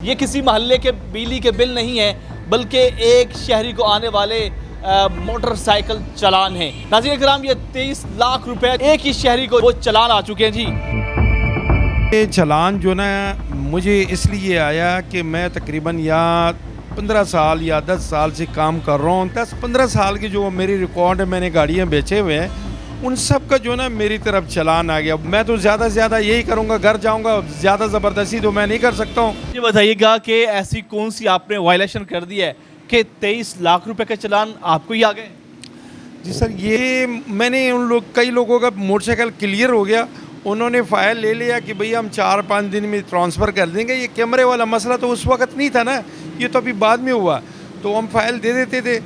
ये किसी मोहल्ले के बिजली के बिल नहीं है, बल्कि एक शहरी को आने वाले मोटरसाइकिल चालान है। नाज़रीन इकराम, ये 23 लाख रुपए एक ही शहरी को वो चालान आ चुके हैं जी। ये चालान जो ना मुझे इसलिए आया कि मैं तकरीबन या 15 साल या 10 साल से काम कर रहा हूँ। 10-15 साल की जो मेरी रिकॉर्ड है, मैंने गाड़ियाँ बेचे हुए हैं, उन सब का जो ना मेरी तरफ चालान आ गया। मैं तो ज़्यादा से ज़्यादा यही करूँगा, घर जाऊँगा, ज़्यादा ज़बरदस्ती तो मैं नहीं कर सकता हूँ। ये बताइएगा कि ऐसी कौन सी आपने वायलेशन कर दी है कि 23 लाख रुपए के चालान आपको ही आ गए? जी सर, ये मैंने कई लोगों का मोटरसाइकिल क्लियर हो गया, उन्होंने फ़ाइल ले लिया कि भई हम 4-5 दिन में ट्रांसफ़र कर देंगे। ये कैमरे वाला मसला तो उस वक्त नहीं था ना, ये तो अभी बाद में हुआ। तो हम फ़ाइल दे देते थे,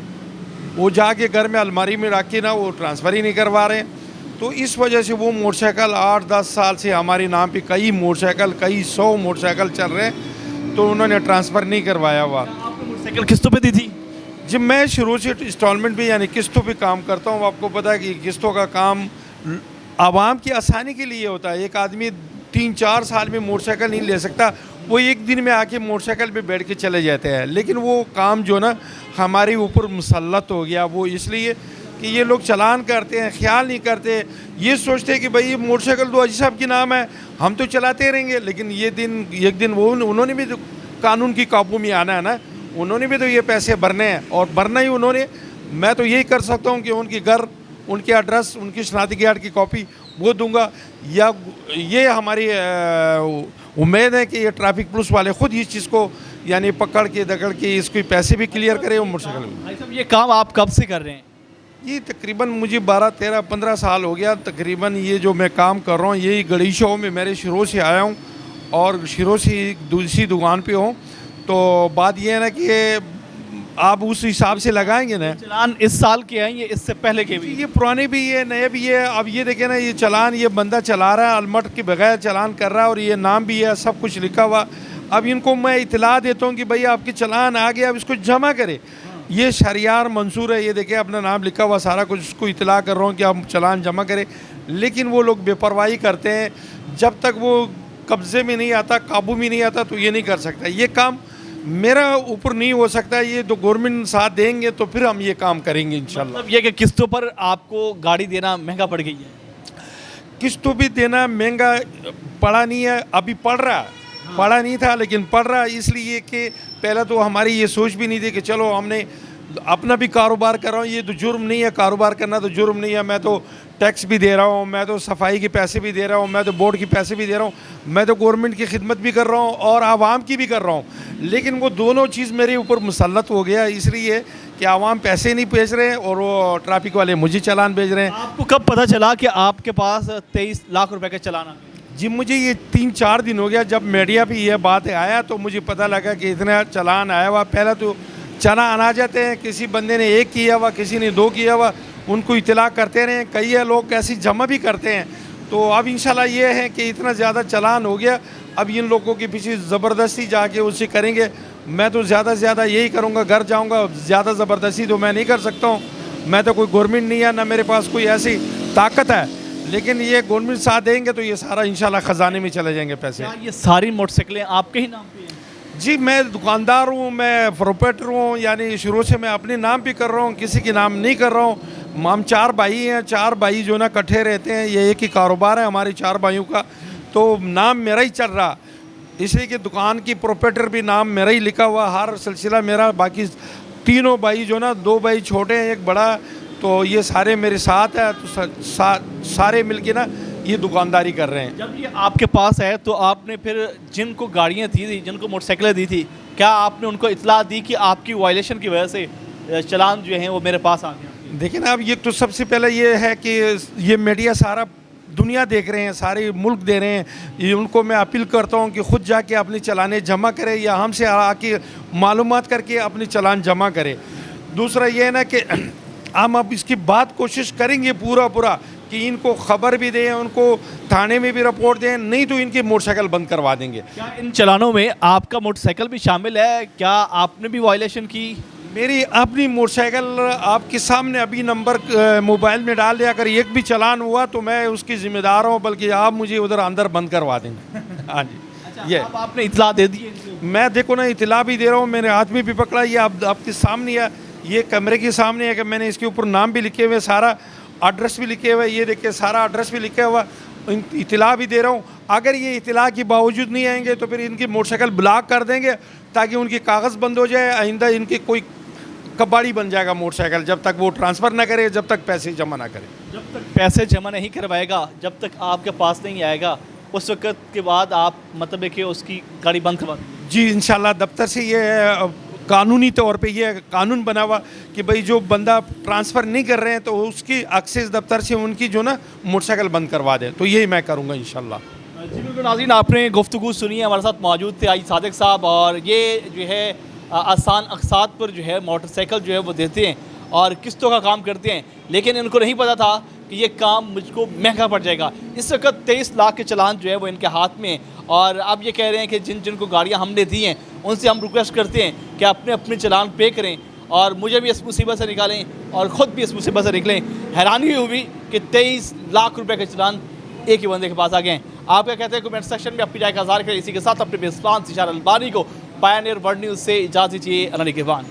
वो जाके घर में अलमारी में रख के ना वो ट्रांसफ़र ही नहीं करवा रहे। तो इस वजह से वो मोटरसाइकिल 8-10 साल से हमारे नाम पे कई मोटरसाइकिल, कई 100 मोटरसाइकिल चल रहे हैं, तो उन्होंने ट्रांसफ़र नहीं करवाया हुआ। आपने मोटरसाइकिल किस्तों पे दी थी? जब मैं शुरू से इंस्टॉलमेंट पे यानी किस्तों पे काम करता हूँ, आपको पता है कि किस्तों का काम आवाम की आसानी के लिए होता है। एक आदमी 3-4 साल में मोटरसाइकिल नहीं ले सकता, वो एक दिन में आके मोटरसाइकिल पे बैठ के चले जाते हैं। लेकिन वो काम जो ना हमारे ऊपर मुसल्लत हो गया, वो इसलिए कि ये लोग चालान करते हैं, ख्याल नहीं करते, ये सोचते हैं कि भाई ये मोटरसाइकिल तो अजी साहब की नाम है, हम तो चलाते रहेंगे। लेकिन ये दिन एक दिन वो उन्होंने भी तो कानून की काबू में आना है ना, उन्होंने भी तो ये पैसे भरने हैं और भरना ही उन्होंने। मैं तो यही कर सकता हूँ कि उनकी घर, उनके एड्रेस, उनकी शनाख्ती कार्ड की कॉपी वो दूंगा, या ये हमारी उम्मीद है कि ये ट्रैफिक पुलिस वाले ख़ुद इस चीज़ को यानी पकड़ के दकड़ के इसको पैसे भी क्लियर करें और मोटरसाइकिल में। भाई साहब, ये काम आप कब से कर रहे हैं? ये तकरीबन मुझे 12-13-15 साल हो गया तकरीबन। ये जो मैं काम कर रहा हूँ, यही गड़ी शो में मेरे शुरू से आया हूँ और शुरू से दूसरी दुकान पे हूँ। तो बात ये है ना कि आप उस हिसाब से लगाएंगे ना। चालान इस साल के हैं, ये इससे पहले के भी? ये पुराने भी है, नए भी है। अब ये देखें ना, ये चालान ये बंदा चला रहा है, अलमट के बगैर चालान कर रहा है और ये नाम भी है, सब कुछ लिखा हुआ। अब इनको मैं इतला देता हूँ कि भाई आपके चालान आ गया, अब इसको जमा करें। ये शहरियार मंसूर है, ये देखें अपना नाम लिखा हुआ सारा कुछ, उसको इतला कर रहा हूँ कि आप चालान जमा करें। लेकिन वो लोग बेपरवाही करते हैं, जब तक वो कब्ज़े में नहीं आता, काबू में नहीं आता, तो ये नहीं कर सकता। ये काम मेरा ऊपर नहीं हो सकता, ये तो गवर्नमेंट साथ देंगे तो फिर हम ये काम करेंगे इंशाल्लाह। मतलब ये कि किस्तों पर आपको गाड़ी देना महंगा पड़ गई है? किस्तों भी देना महंगा पड़ा नहीं है, अभी पड़ रहा है। पड़ा नहीं था लेकिन पड़ रहा है, इसलिए कि पहले तो हमारी ये सोच भी नहीं थी कि चलो हमने अपना भी कारोबार कर रहा हूँ, ये तो जुर्म नहीं है, कारोबार करना तो जुर्म नहीं है। मैं तो टैक्स भी दे रहा हूँ, मैं तो सफाई के पैसे भी दे रहा हूँ, मैं तो बोर्ड के पैसे भी दे रहा हूँ, मैं तो गवर्नमेंट की खिदमत भी कर रहा हूँ और आवाम की भी कर रहा हूँ। लेकिन वो दोनों चीज़ मेरे ऊपर मुसल्लत हो गया, इसलिए कि आवाम पैसे नहीं भेज रहे हैं और वो ट्रैफिक वाले मुझे चालान भेज रहे हैं। आपको कब पता चला कि आपके पास 23 लाख रुपए का चालान आ गया? जी, मुझे ये 3-4 दिन हो गया, जब मीडिया पे ये बात आया तो मुझे पता लगा कि इतना चालान आया हुआ। पहले तो चालान आ जाते हैं, किसी बंदे ने 1 किया हुआ, किसी ने 2 किया हुआ, उनको इतला करते रहे, कई लोग ऐसी जमा भी करते हैं। तो अब इंशाल्लाह ये है कि इतना ज़्यादा चालान हो गया, अब इन लोगों के पीछे ज़बरदस्ती जाके उससे करेंगे। मैं तो ज़्यादा से ज़्यादा यही करूँगा, घर जाऊँगा, ज़्यादा ज़बरदस्ती तो मैं नहीं कर सकता हूँ। मैं तो कोई गवर्नमेंट नहीं है, ना मेरे पास कोई ऐसी ताकत है। लेकिन ये गवर्नमेंट साथ देंगे तो ये सारा इंशाल्लाह ख़जाने में चले जाएंगे पैसे। क्या ये सारी मोटरसाइकिलें आपके ही नाम पे हैं? जी, मैं दुकानदार हूँ, मैं प्रोप्राइटर हूँ, यानी शुरू से मैं अपने नाम पे कर रहा हूँ, किसी के नाम नहीं कर रहा हूँ। हम 4 भाई हैं, 4 भाई जो ना इकट्ठे रहते हैं, ये एक ही कारोबार है हमारे 4 भाइयों का, तो नाम मेरा ही चल रहा, इसलिए कि दुकान की प्रोप्राइटर भी नाम मेरा ही लिखा हुआ, हर सिलसिला मेरा। बाकी तीनों भाई जो ना, 2 भाई छोटे हैं, 1 बड़ा, तो ये सारे मेरे साथ है। तो सारे मिलके ना ये दुकानदारी कर रहे हैं। जब ये आपके पास है तो आपने फिर जिनको गाड़ियाँ थी, जिनको मोटरसाइकिलें दी थी, क्या आपने उनको इतला दी कि आपकी वायलेशन की वजह से चालान जो हैं वो मेरे पास आ गया? देखिए ना, अब ये तो सबसे पहले ये है कि ये मीडिया सारा दुनिया देख रहे हैं, सारे मुल्क दे रहे हैं। ये उनको मैं अपील करता हूँ कि ख़ुद जाके अपने चालाने जमा करें या हमसे आके मालूमात करके अपने चालान जमा करें। दूसरा ये है ना कि हम अब इसकी बात कोशिश करेंगे पूरा कि इनको ख़बर भी दें, उनको थाने में भी रिपोर्ट दें, नहीं तो इनकी मोटरसाइकिल बंद करवा देंगे। क्या इन चालानों में आपका मोटरसाइकिल भी शामिल है? क्या आपने भी वायलेशन की? मेरी अपनी मोटरसाइकिल आपके सामने अभी नंबर मोबाइल में डाल दिया, अगर एक भी चालान हुआ तो मैं उसकी ज़िम्मेदार हूँ, बल्कि आप मुझे उधर अंदर बंद करवा देंगे। हाँ जी। अच्छा, अब आपने इतला दे दी है? मैं देखो ना इतला भी दे रहा हूँ, मेरे हाथ में भी पकड़ा, ये आपके सामने है, ये कैमरे के सामने है कि मैंने इसके ऊपर नाम भी लिखे हुए, सारा एड्रेस भी लिखे हुए, ये देखिए सारा एड्रेस भी लिखा हुआ, इतला भी दे रहा हूँ। अगर ये इतला के बावजूद नहीं आएंगे तो फिर इनकी मोटरसाइकिल ब्लॉक कर देंगे ताकि उनकी कागज़ बंद हो जाए, आइंदा इनकी कोई कबाड़ी बन जाएगा मोटरसाइकिल, जब तक वो ट्रांसफ़र ना करे, जब तक पैसे जमा ना करे। जब तक पैसे जमा नहीं करवाएगा, जब तक आपके पास नहीं आएगा, उस वक्त के बाद आप मतलब है कि उसकी गाड़ी बंद करवा देंगे। जी इंशाल्लाह दफ्तर से ये कानूनी तौर पे ये कानून बना हुआ कि भाई जो बंदा ट्रांसफ़र नहीं कर रहे हैं तो उसकी एक्सेस दफ्तर से उनकी जो ना मोटरसाइकिल बंद करवा दे, तो यही मैं करूँगा इंशाल्लाह। जी बिल्कुल नाज़रीन, आपने गुफ्तगू सुनी है, हमारे साथ मौजूद थे आई सादिक साहब, और ये जो है आसान अक़सात पर जो है मोटरसाइकिल जो है वो देते हैं और किस्तों का काम करते हैं, लेकिन इनको नहीं पता था कि ये काम मुझको महंगा पड़ जाएगा। इस वक्त 23 लाख के चलान जो है वो इनके हाथ में है, और अब ये कह रहे हैं कि जिनको गाड़ियाँ हमने दी हैं उनसे हम रिक्वेस्ट करते हैं कि अपने अपने चलान पे करें और मुझे भी इस मुसीबत से निकालें और ख़ुद भी इस मुसीबत से निकलें। हैरानी हुई कि 23 लाख रुपए के चलान एक ही बंदे के पास आ गए हैं। आप क्या कहते हैं कमेंट सेक्शन में अपनी राय का इज़हार करें। इसी के साथ अपने मेज़बान सिशार अलबानी को पायनियर वर्ल्ड न्यूज़ से इजाज़त दीजिए। अल्लाह निगहबान।